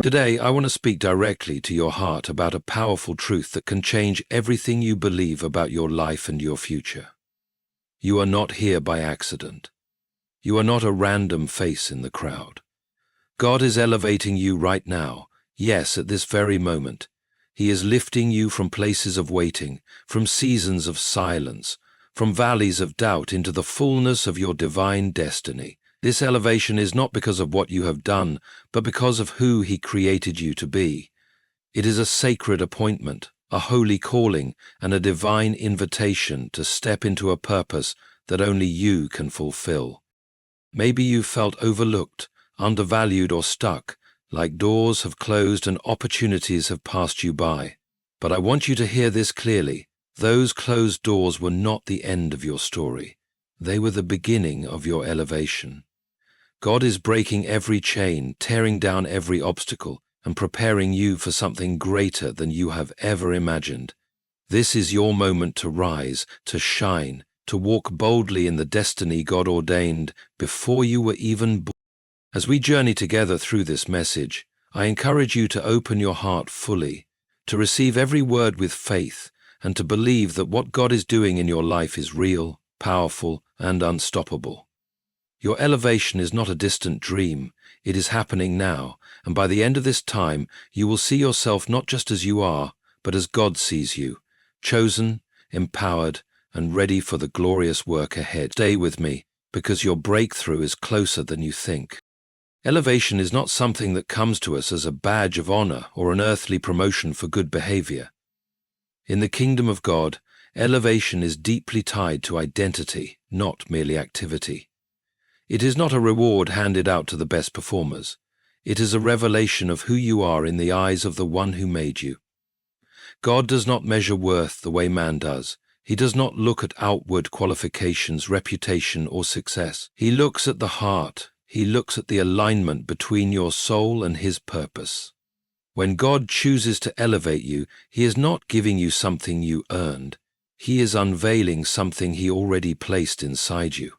Today, I want to speak directly to your heart about a powerful truth that can change everything you believe about your life and your future. You are not here by accident. You are not a random face in the crowd. God is elevating you right now, yes, at this very moment. He is lifting you from places of waiting, from seasons of silence, from valleys of doubt into the fullness of your divine destiny. This elevation is not because of what you have done, but because of who He created you to be. It is a sacred appointment, a holy calling, and a divine invitation to step into a purpose that only you can fulfill. Maybe you felt overlooked, undervalued, or stuck, like doors have closed and opportunities have passed you by. But I want you to hear this clearly. Those closed doors were not the end of your story. They were the beginning of your elevation. God is breaking every chain, tearing down every obstacle, and preparing you for something greater than you have ever imagined. This is your moment to rise, to shine, to walk boldly in the destiny God ordained before you were even born. As we journey together through this message, I encourage you to open your heart fully, to receive every word with faith, and to believe that what God is doing in your life is real, powerful, and unstoppable. Your elevation is not a distant dream. It is happening now, and by the end of this time, you will see yourself not just as you are, but as God sees you, chosen, empowered, and ready for the glorious work ahead. Stay with me, because your breakthrough is closer than you think. Elevation is not something that comes to us as a badge of honor or an earthly promotion for good behavior. In the kingdom of God, elevation is deeply tied to identity, not merely activity. It is not a reward handed out to the best performers. It is a revelation of who you are in the eyes of the one who made you. God does not measure worth the way man does. He does not look at outward qualifications, reputation, or success. He looks at the heart. He looks at the alignment between your soul and His purpose. When God chooses to elevate you, He is not giving you something you earned. He is unveiling something He already placed inside you.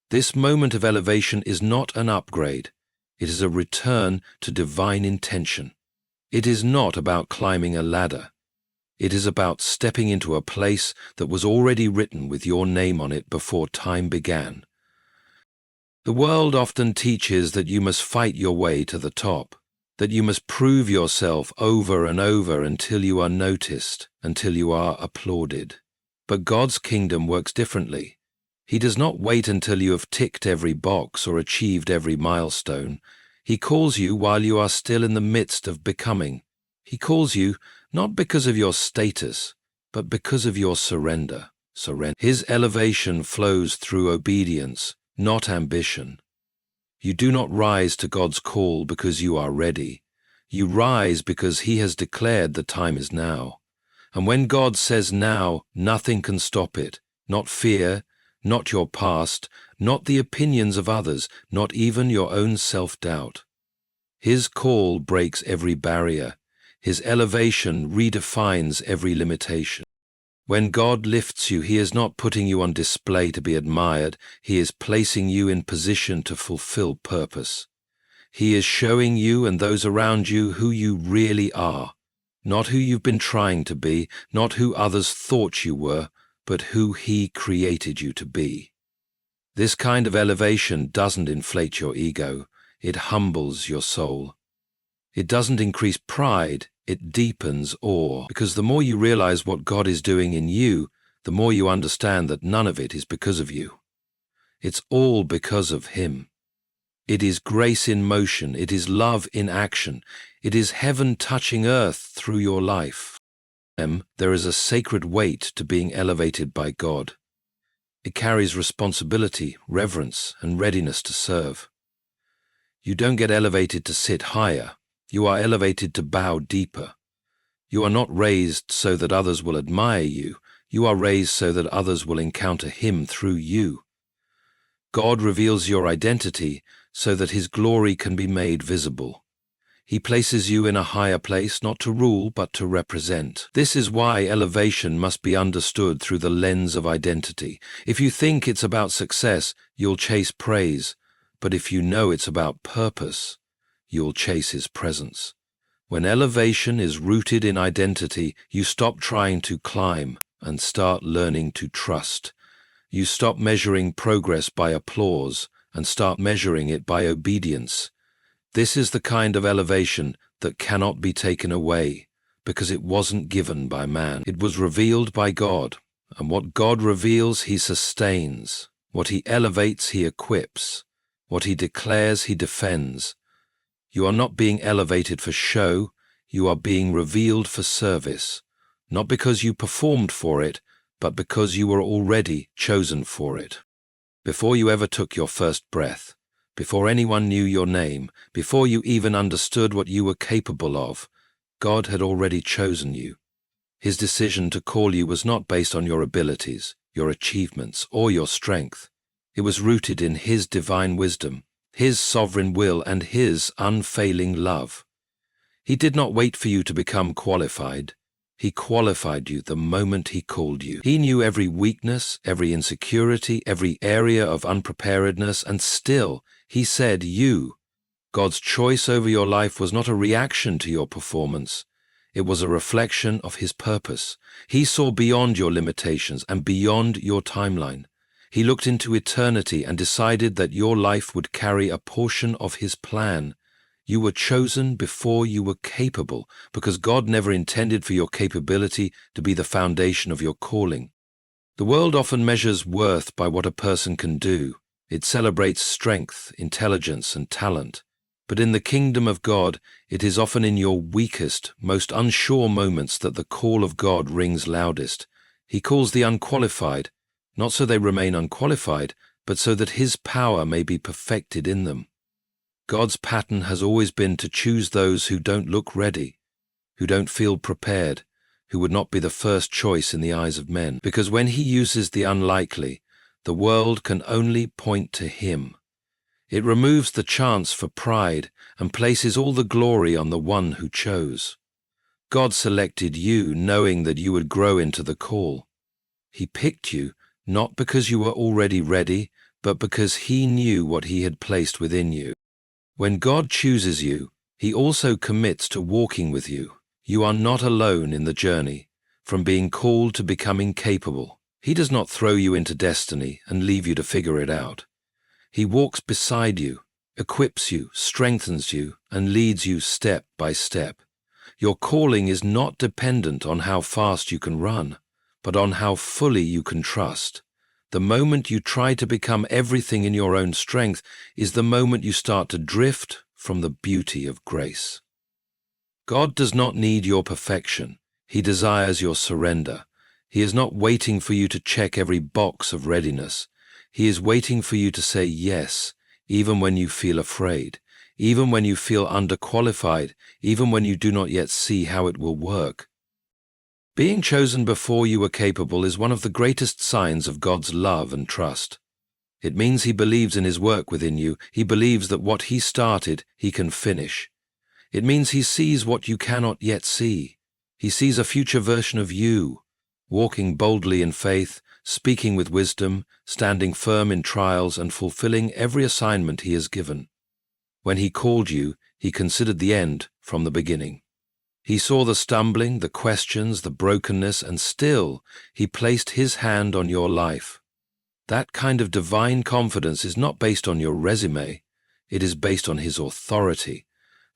This moment of elevation is not an upgrade. It is a return to divine intention. It is not about climbing a ladder. It is about stepping into a place that was already written with your name on it before time began. The world often teaches that you must fight your way to the top, that you must prove yourself over and over until you are noticed, until you are applauded. But God's kingdom works differently. He does not wait until you have ticked every box or achieved every milestone. He calls you while you are still in the midst of becoming. He calls you not because of your status, but because of your surrender. His elevation flows through obedience, not ambition. You do not rise to God's call because you are ready. You rise because He has declared the time is now. And when God says now, nothing can stop it, not fear, not your past, not the opinions of others, not even your own self-doubt. His call breaks every barrier. His elevation redefines every limitation. When God lifts you, He is not putting you on display to be admired. He is placing you in position to fulfill purpose. He is showing you and those around you who you really are, not who you've been trying to be, not who others thought you were, but who He created you to be. This kind of elevation doesn't inflate your ego. It humbles your soul. It doesn't increase pride. It deepens awe, because the more you realize what God is doing in you, the more you understand that none of it is because of you. It's all because of Him. It is grace in motion. It is love in action. It is heaven touching earth through your life. There is a sacred weight to being elevated by God. It carries responsibility, reverence, and readiness to serve. You don't get elevated to sit higher. You are elevated to bow deeper. You are not raised so that others will admire you. You are raised so that others will encounter Him through you. God reveals your identity so that His glory can be made visible. He places you in a higher place, not to rule, but to represent. This is why elevation must be understood through the lens of identity. If you think it's about success, you'll chase praise. But if you know it's about purpose, you'll chase His presence. When elevation is rooted in identity, you stop trying to climb and start learning to trust. You stop measuring progress by applause and start measuring it by obedience. This is the kind of elevation that cannot be taken away, because it wasn't given by man. It was revealed by God, and what God reveals, He sustains. What He elevates, He equips. What He declares, He defends. You are not being elevated for show, you are being revealed for service, not because you performed for it, but because you were already chosen for it. Before you ever took your first breath, before anyone knew your name, before you even understood what you were capable of, God had already chosen you. His decision to call you was not based on your abilities, your achievements, or your strength. It was rooted in His divine wisdom, His sovereign will, and His unfailing love. He did not wait for you to become qualified. He qualified you the moment He called you. He knew every weakness, every insecurity, every area of unpreparedness, and still He said you. God's choice over your life was not a reaction to your performance. It was a reflection of His purpose. He saw beyond your limitations and beyond your timeline. He looked into eternity and decided that your life would carry a portion of His plan. You were chosen before you were capable, because God never intended for your capability to be the foundation of your calling. The world often measures worth by what a person can do. It celebrates strength, intelligence, and talent. But in the kingdom of God, it is often in your weakest, most unsure moments that the call of God rings loudest. He calls the unqualified, not so they remain unqualified, but so that His power may be perfected in them. God's pattern has always been to choose those who don't look ready, who don't feel prepared, who would not be the first choice in the eyes of men. Because when He uses the unlikely, the world can only point to Him. It removes the chance for pride and places all the glory on the one who chose. God selected you knowing that you would grow into the call. He picked you not because you were already ready, but because He knew what He had placed within you. When God chooses you, He also commits to walking with you. You are not alone in the journey, from being called to becoming capable. He does not throw you into destiny and leave you to figure it out. He walks beside you, equips you, strengthens you, and leads you step by step. Your calling is not dependent on how fast you can run, but on how fully you can trust. The moment you try to become everything in your own strength is the moment you start to drift from the beauty of grace. God does not need your perfection. He desires your surrender. He is not waiting for you to check every box of readiness. He is waiting for you to say yes, even when you feel afraid, even when you feel underqualified, even when you do not yet see how it will work. Being chosen before you were capable is one of the greatest signs of God's love and trust. It means He believes in His work within you. He believes that what He started, He can finish. It means He sees what you cannot yet see. He sees a future version of you, walking boldly in faith, speaking with wisdom, standing firm in trials, and fulfilling every assignment He has given. When He called you, He considered the end from the beginning. He saw the stumbling, the questions, the brokenness, and still He placed His hand on your life. That kind of divine confidence is not based on your resume. It is based on His authority.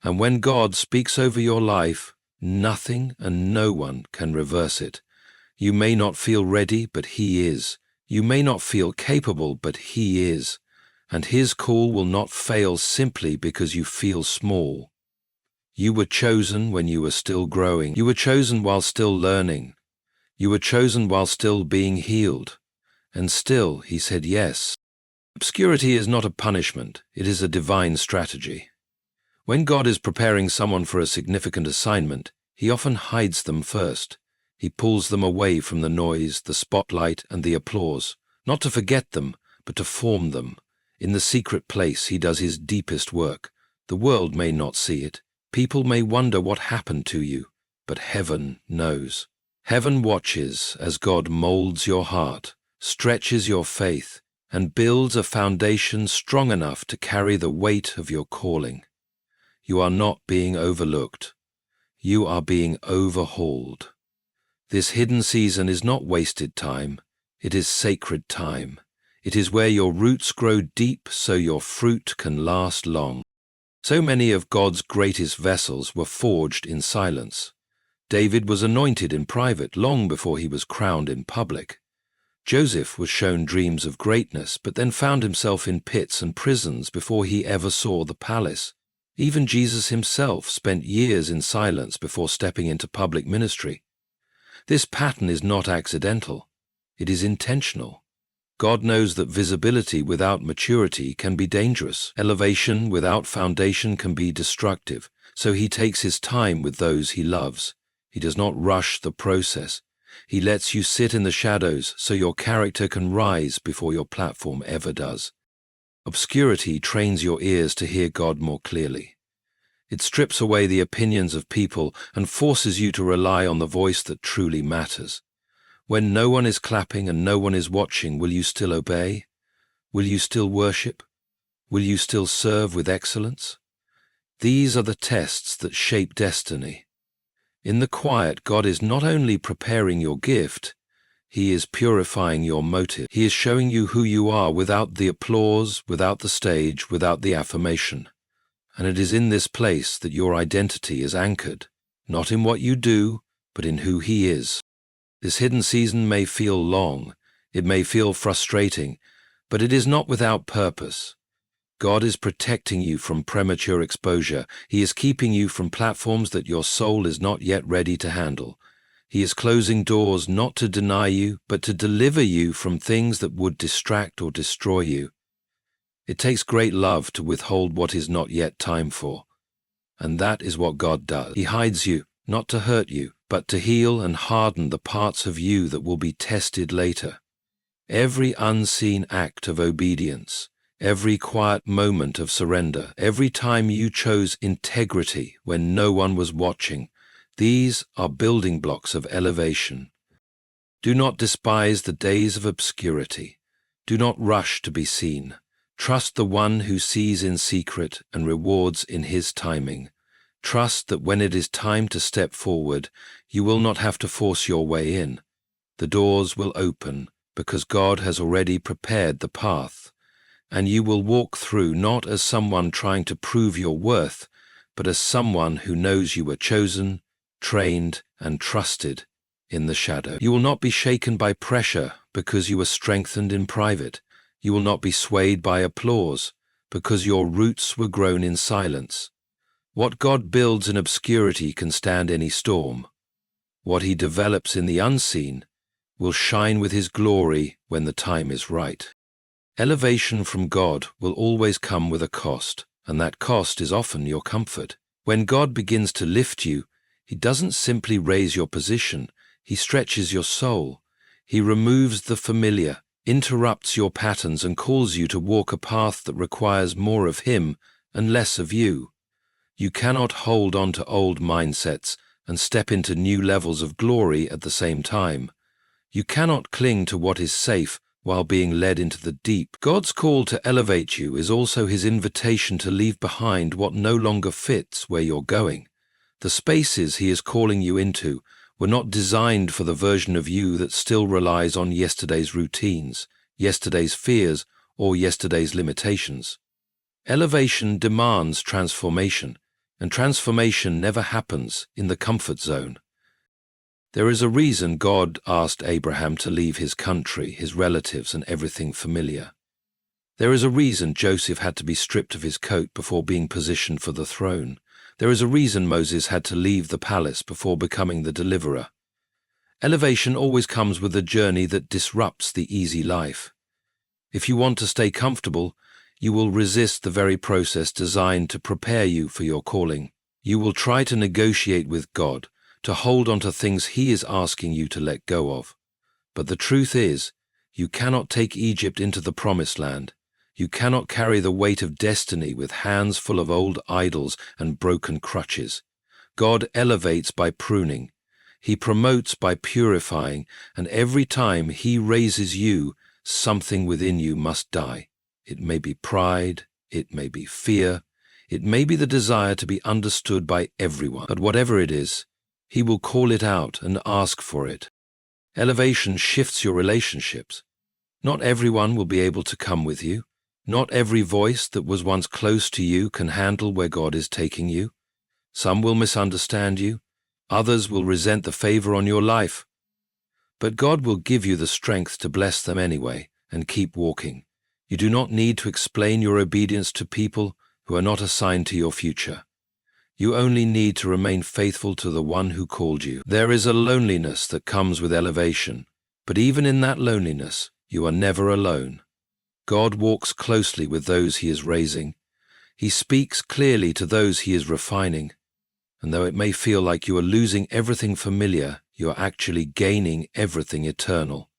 And when God speaks over your life, nothing and no one can reverse it. You may not feel ready, but He is. You may not feel capable, but He is. And His call will not fail simply because you feel small. You were chosen when you were still growing. You were chosen while still learning. You were chosen while still being healed. And still He said yes. Obscurity is not a punishment. It is a divine strategy. When God is preparing someone for a significant assignment, He often hides them first. He pulls them away from the noise, the spotlight, and the applause, not to forget them, but to form them. In the secret place He does His deepest work. The world may not see it. People may wonder what happened to you, but heaven knows. Heaven watches as God molds your heart, stretches your faith, and builds a foundation strong enough to carry the weight of your calling. You are not being overlooked. You are being overhauled. This hidden season is not wasted time. It is sacred time. It is where your roots grow deep so your fruit can last long. So many of God's greatest vessels were forged in silence. David was anointed in private long before he was crowned in public. Joseph was shown dreams of greatness, but then found himself in pits and prisons before he ever saw the palace. Even Jesus himself spent years in silence before stepping into public ministry. This pattern is not accidental. It is intentional. God knows that visibility without maturity can be dangerous. Elevation without foundation can be destructive, so he takes his time with those he loves. He does not rush the process. He lets you sit in the shadows so your character can rise before your platform ever does. Obscurity trains your ears to hear God more clearly. It strips away the opinions of people and forces you to rely on the voice that truly matters. When no one is clapping and no one is watching, will you still obey? Will you still worship? Will you still serve with excellence? These are the tests that shape destiny. In the quiet, God is not only preparing your gift, He is purifying your motive. He is showing you who you are without the applause, without the stage, without the affirmation. And it is in this place that your identity is anchored, not in what you do, but in who He is. This hidden season may feel long, it may feel frustrating, but it is not without purpose. God is protecting you from premature exposure. He is keeping you from platforms that your soul is not yet ready to handle. He is closing doors not to deny you, but to deliver you from things that would distract or destroy you. It takes great love to withhold what is not yet time for. And that is what God does. He hides you, not to hurt you, but to heal and harden the parts of you that will be tested later. Every unseen act of obedience, every quiet moment of surrender, every time you chose integrity when no one was watching, these are building blocks of elevation. Do not despise the days of obscurity. Do not rush to be seen. Trust the one who sees in secret and rewards in his timing. Trust that when it is time to step forward, you will not have to force your way in. The doors will open because God has already prepared the path. And you will walk through not as someone trying to prove your worth, but as someone who knows you were chosen, trained, and trusted in the shadow. You will not be shaken by pressure because you were strengthened in private. You will not be swayed by applause because your roots were grown in silence. What God builds in obscurity can stand any storm. What He develops in the unseen will shine with His glory when the time is right. Elevation from God will always come with a cost, and that cost is often your comfort. When God begins to lift you, He doesn't simply raise your position, He stretches your soul. He removes the familiar, interrupts your patterns, and calls you to walk a path that requires more of Him and less of you. You cannot hold on to old mindsets and step into new levels of glory at the same time. You cannot cling to what is safe while being led into the deep. God's call to elevate you is also His invitation to leave behind what no longer fits where you're going. The spaces He is calling you into were not designed for the version of you that still relies on yesterday's routines, yesterday's fears, or yesterday's limitations. Elevation demands transformation, and transformation never happens in the comfort zone. There is a reason God asked Abraham to leave his country, his relatives, and everything familiar. There is a reason Joseph had to be stripped of his coat before being positioned for the throne. There is a reason Moses had to leave the palace before becoming the deliverer. Elevation always comes with a journey that disrupts the easy life. If you want to stay comfortable, you will resist the very process designed to prepare you for your calling. You will try to negotiate with God, to hold on to things He is asking you to let go of. But the truth is, you cannot take Egypt into the promised land. You cannot carry the weight of destiny with hands full of old idols and broken crutches. God elevates by pruning. He promotes by purifying, and every time He raises you, something within you must die. It may be pride, it may be fear, It may be the desire to be understood by everyone, but whatever it is, He will call it out and ask for it. Elevation shifts your relationships. Not everyone will be able to come with you. Not every voice that was once close to you can handle where God is taking you. Some will misunderstand you. Others will resent the favor on your life. But God will give you the strength to bless them anyway and keep walking. You do not need to explain your obedience to people who are not assigned to your future. You only need to remain faithful to the one who called you. There is a loneliness that comes with elevation, but even in that loneliness, you are never alone. God walks closely with those He is raising. He speaks clearly to those He is refining. And though it may feel like you are losing everything familiar, you are actually gaining everything eternal.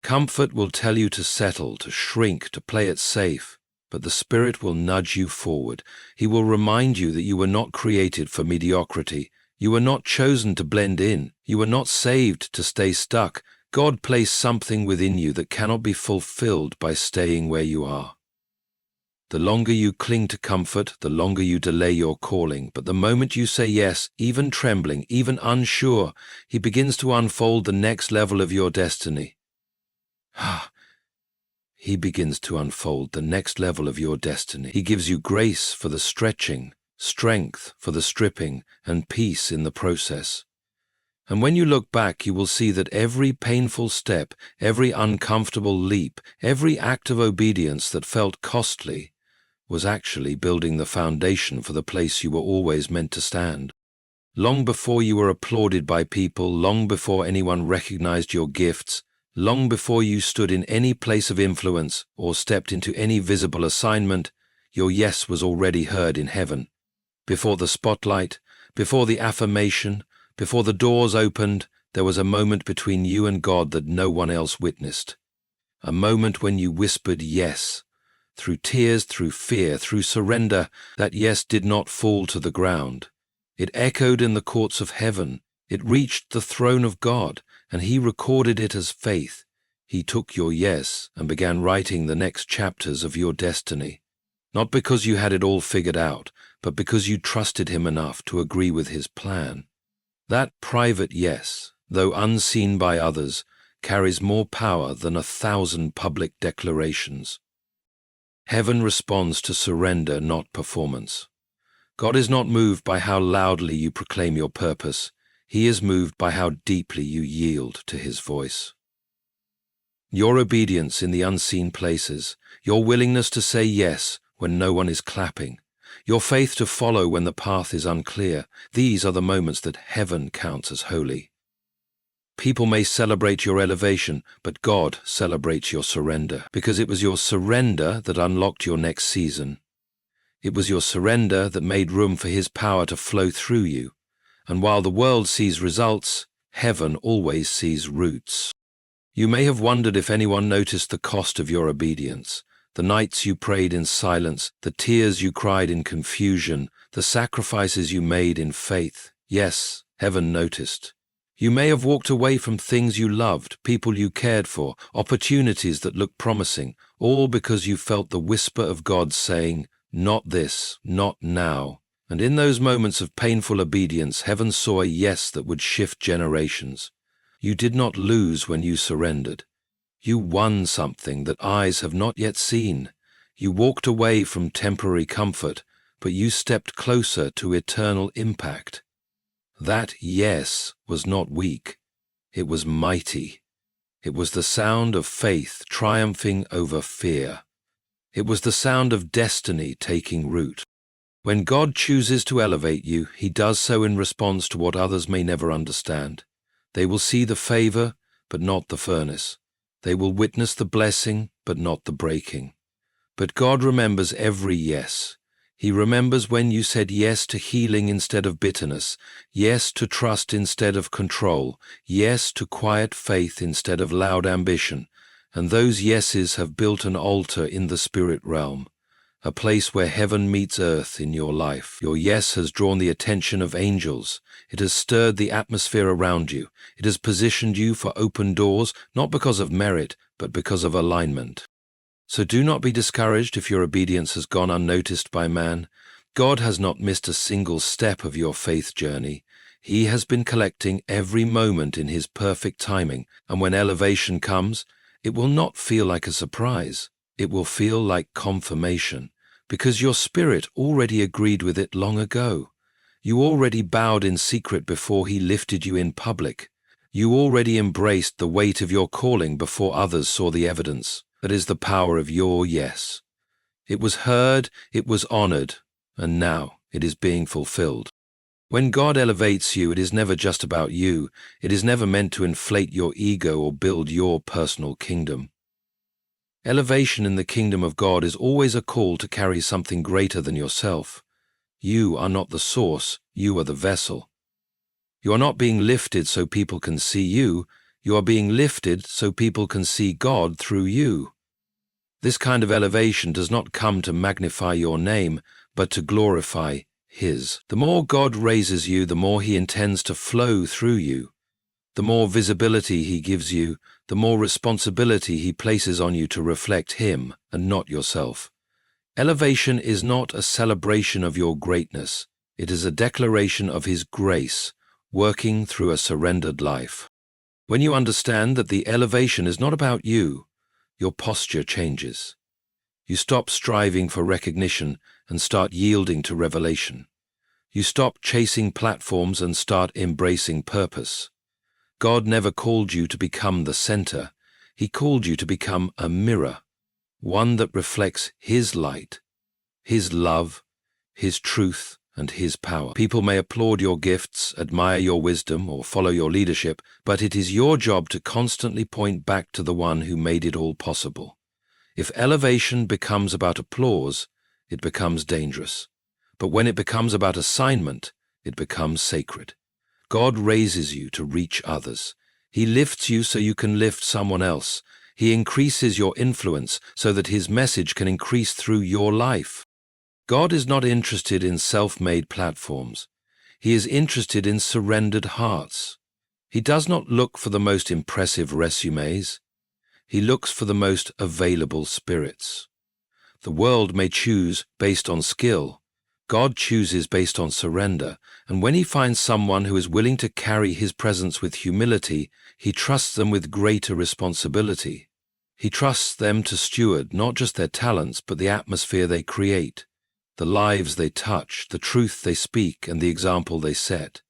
Comfort will tell you to settle, to shrink, to play it safe. But the Spirit will nudge you forward. He will remind you that you were not created for mediocrity. You were not chosen to blend in. You were not saved to stay stuck. God placed something within you that cannot be fulfilled by staying where you are. The longer you cling to comfort, the longer you delay your calling. But the moment you say yes, even trembling, even unsure, He begins to unfold the next level of your destiny. He begins to unfold the next level of your destiny. He gives you grace for the stretching, strength for the stripping, and peace in the process. And when you look back, you will see that every painful step, every uncomfortable leap, every act of obedience that felt costly was actually building the foundation for the place you were always meant to stand. Long before you were applauded by people, long before anyone recognized your gifts, long before you stood in any place of influence or stepped into any visible assignment, your yes was already heard in heaven. Before the spotlight, before the affirmation, before the doors opened, there was a moment between you and God that no one else witnessed. A moment when you whispered yes. Through tears, through fear, through surrender, that yes did not fall to the ground. It echoed in the courts of heaven. It reached the throne of God, and He recorded it as faith. He took your yes and began writing the next chapters of your destiny. Not because you had it all figured out, but because you trusted Him enough to agree with His plan. That private yes, though unseen by others, carries more power than 1,000 public declarations. Heaven responds to surrender, not performance. God is not moved by how loudly you proclaim your purpose. He is moved by how deeply you yield to His voice. Your obedience in the unseen places, your willingness to say yes when no one is clapping, your faith to follow when the path is unclear, these are the moments that heaven counts as holy. People may celebrate your elevation, but God celebrates your surrender, because it was your surrender that unlocked your next season. It was your surrender that made room for His power to flow through you. And while the world sees results, heaven always sees roots. You may have wondered if anyone noticed the cost of your obedience, the nights you prayed in silence, the tears you cried in confusion, the sacrifices you made in faith. Yes, heaven noticed. You may have walked away from things you loved, people you cared for, opportunities that looked promising, all because you felt the whisper of God saying, "Not this, not now." And in those moments of painful obedience, heaven saw a yes that would shift generations. You did not lose when you surrendered. You won something that eyes have not yet seen. You walked away from temporary comfort, but you stepped closer to eternal impact. That yes was not weak. It was mighty. It was the sound of faith triumphing over fear. It was the sound of destiny taking root. When God chooses to elevate you, He does so in response to what others may never understand. They will see the favor, but not the furnace. They will witness the blessing, but not the breaking. But God remembers every yes. He remembers when you said yes to healing instead of bitterness, yes to trust instead of control, yes to quiet faith instead of loud ambition. And those yeses have built an altar in the spirit realm, a place where heaven meets earth in your life. Your yes has drawn the attention of angels. It has stirred the atmosphere around you. It has positioned you for open doors, not because of merit, but because of alignment. So do not be discouraged if your obedience has gone unnoticed by man. God has not missed a single step of your faith journey. He has been collecting every moment in His perfect timing, and when elevation comes, it will not feel like a surprise. It will feel like confirmation, because your spirit already agreed with it long ago. You already bowed in secret before He lifted you in public. You already embraced the weight of your calling before others saw the evidence. That is the power of your yes. It was heard, it was honored, and now it is being fulfilled. When God elevates you, it is never just about you. It is never meant to inflate your ego or build your personal kingdom. Elevation in the kingdom of God is always a call to carry something greater than yourself. You are not the source, you are the vessel. You are not being lifted so people can see you, you are being lifted so people can see God through you. This kind of elevation does not come to magnify your name, but to glorify His. The more God raises you, the more He intends to flow through you. The more visibility He gives you, the more responsibility He places on you to reflect Him and not yourself. Elevation is not a celebration of your greatness. It is a declaration of His grace, working through a surrendered life. When you understand that the elevation is not about you, your posture changes. You stop striving for recognition and start yielding to revelation. You stop chasing platforms and start embracing purpose. God never called you to become the center. He called you to become a mirror, one that reflects His light, His love, His truth, and His power. People may applaud your gifts, admire your wisdom, or follow your leadership, but it is your job to constantly point back to the one who made it all possible. If elevation becomes about applause, it becomes dangerous. But when it becomes about assignment, it becomes sacred. God raises you to reach others. He lifts you so you can lift someone else. He increases your influence so that His message can increase through your life. God is not interested in self-made platforms. He is interested in surrendered hearts. He does not look for the most impressive resumes. He looks for the most available spirits. The world may choose based on skill. God chooses based on surrender, and when He finds someone who is willing to carry His presence with humility, He trusts them with greater responsibility. He trusts them to steward not just their talents, but the atmosphere they create, the lives they touch, the truth they speak, and the example they set.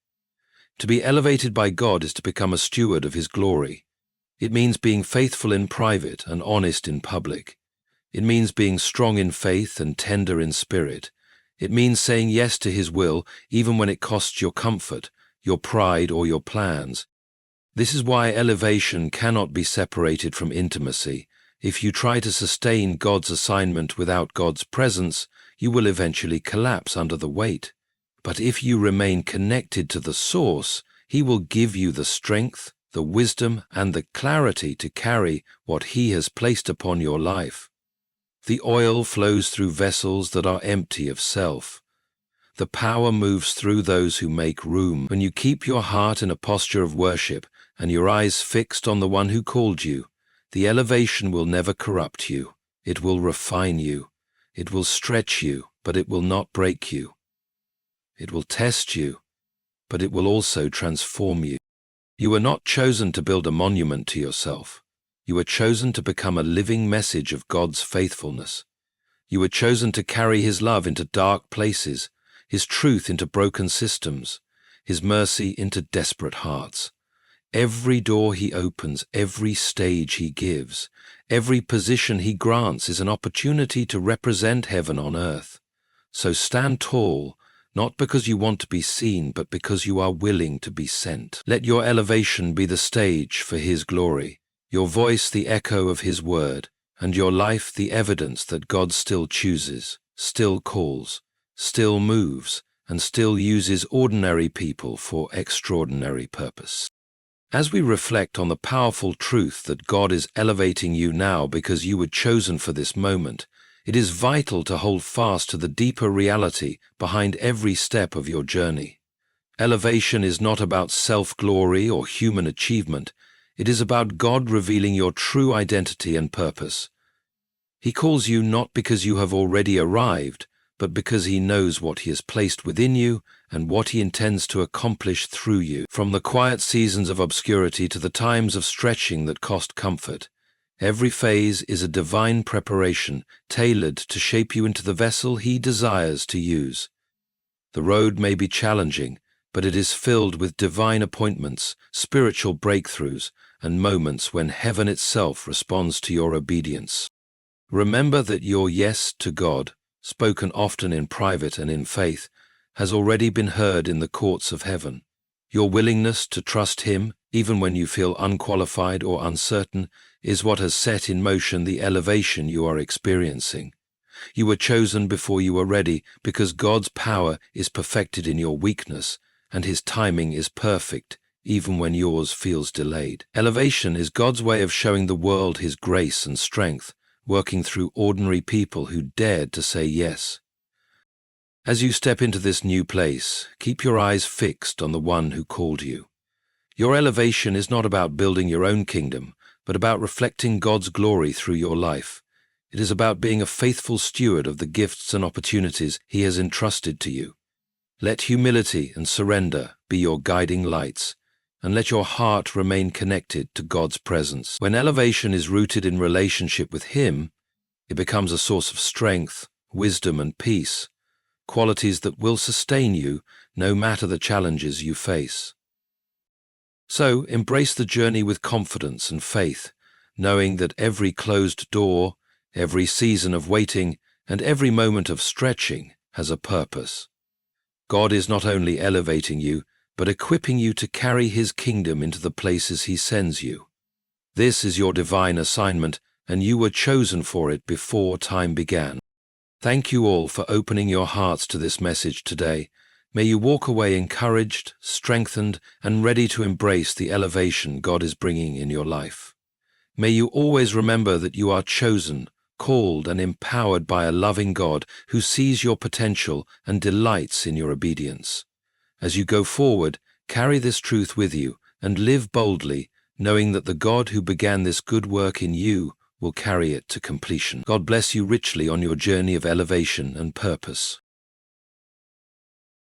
To be elevated by God is to become a steward of His glory. It means being faithful in private and honest in public. It means being strong in faith and tender in spirit. It means saying yes to His will, even when it costs your comfort, your pride, or your plans. This is why elevation cannot be separated from intimacy. If you try to sustain God's assignment without God's presence, you will eventually collapse under the weight. But if you remain connected to the source, He will give you the strength, the wisdom, and the clarity to carry what He has placed upon your life. The oil flows through vessels that are empty of self. The power moves through those who make room. When you keep your heart in a posture of worship and your eyes fixed on the one who called you, the elevation will never corrupt you. It will refine you. It will stretch you, but it will not break you. It will test you, but it will also transform you. You were not chosen to build a monument to yourself. You were chosen to become a living message of God's faithfulness. You were chosen to carry His love into dark places, His truth into broken systems, His mercy into desperate hearts. Every door He opens, every stage He gives, every position He grants is an opportunity to represent heaven on earth. So stand tall, not because you want to be seen, but because you are willing to be sent. Let your elevation be the stage for His glory, your voice the echo of His word, and your life the evidence that God still chooses, still calls, still moves, and still uses ordinary people for extraordinary purpose. As we reflect on the powerful truth that God is elevating you now because you were chosen for this moment, it is vital to hold fast to the deeper reality behind every step of your journey. Elevation is not about self-glory or human achievement. It is about God revealing your true identity and purpose. He calls you not because you have already arrived, but because He knows what He has placed within you and what He intends to accomplish through you. From the quiet seasons of obscurity to the times of stretching that cost comfort, every phase is a divine preparation tailored to shape you into the vessel He desires to use. The road may be challenging, but it is filled with divine appointments, spiritual breakthroughs, and moments when heaven itself responds to your obedience. Remember that your yes to God, spoken often in private and in faith, has already been heard in the courts of heaven. Your willingness to trust Him, even when you feel unqualified or uncertain, is what has set in motion the elevation you are experiencing. You were chosen before you were ready because God's power is perfected in your weakness, and His timing is perfect, even when yours feels delayed. Elevation is God's way of showing the world His grace and strength, working through ordinary people who dared to say yes. As you step into this new place, keep your eyes fixed on the One who called you. Your elevation is not about building your own kingdom, but about reflecting God's glory through your life. It is about being a faithful steward of the gifts and opportunities He has entrusted to you. Let humility and surrender be your guiding lights, and let your heart remain connected to God's presence. When elevation is rooted in relationship with Him, it becomes a source of strength, wisdom, and peace, qualities that will sustain you no matter the challenges you face. So, embrace the journey with confidence and faith, knowing that every closed door, every season of waiting, and every moment of stretching has a purpose. God is not only elevating you, but equipping you to carry His kingdom into the places He sends you. This is your divine assignment, and you were chosen for it before time began. Thank you all for opening your hearts to this message today. May you walk away encouraged, strengthened, and ready to embrace the elevation God is bringing in your life. May you always remember that you are chosen, called, and empowered by a loving God who sees your potential and delights in your obedience. As you go forward, carry this truth with you and live boldly, knowing that the God who began this good work in you will carry it to completion. God bless you richly on your journey of elevation and purpose.